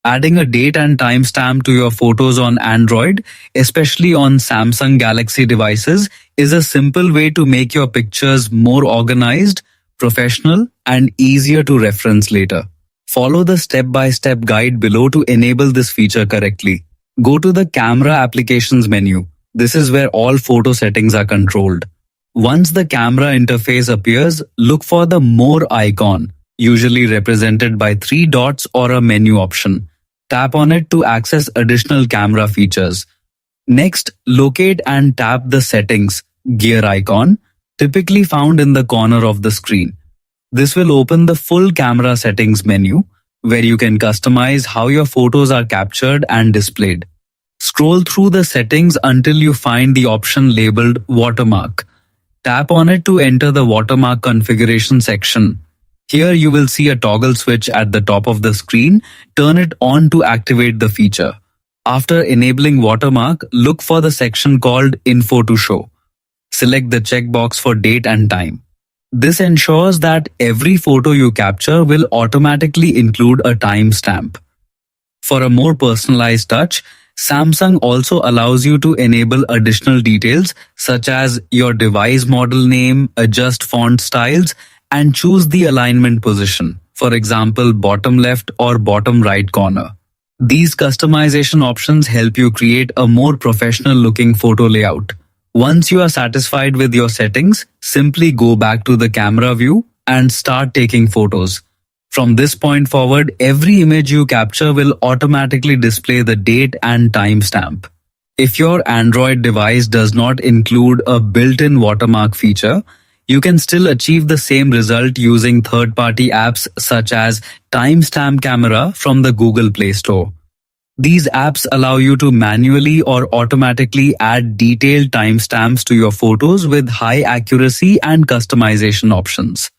Adding a date and timestamp to your photos on Android, especially on Samsung Galaxy devices, is a simple way to make your pictures more organized, professional, and easier to reference later. Follow the step-by-step guide below to enable this feature correctly. Go to the Camera Applications menu. This is where all photo settings are controlled. Once the camera interface appears, look for the More icon, usually represented by 3 dots or a menu option. Tap on it to access additional camera features. Next, locate and tap the Settings gear icon, typically found in the corner of the screen. This will open the full camera settings menu, where you can customize how your photos are captured and displayed. Scroll through the settings until you find the option labeled Watermark. Tap on it to enter the watermark configuration section. Here you will see a toggle switch at the top of the screen. Turn it on to activate the feature. After enabling watermark, look for the section called Info to show. Select the checkbox for date and time. This ensures that every photo you capture will automatically include a timestamp. For a more personalized touch, Samsung also allows you to enable additional details such as your device model name, adjust font styles, and choose the alignment position, for example, bottom left or bottom right corner. These customization options help you create a more professional looking photo layout. Once you are satisfied with your settings, simply go back to the camera view and start taking photos. From this point forward, every image you capture will automatically display the date and timestamp. If your Android device does not include a built-in watermark feature, you can still achieve the same result using third-party apps such as Timestamp Camera from the Google Play Store. These apps allow you to manually or automatically add detailed timestamps to your photos with high accuracy and customization options.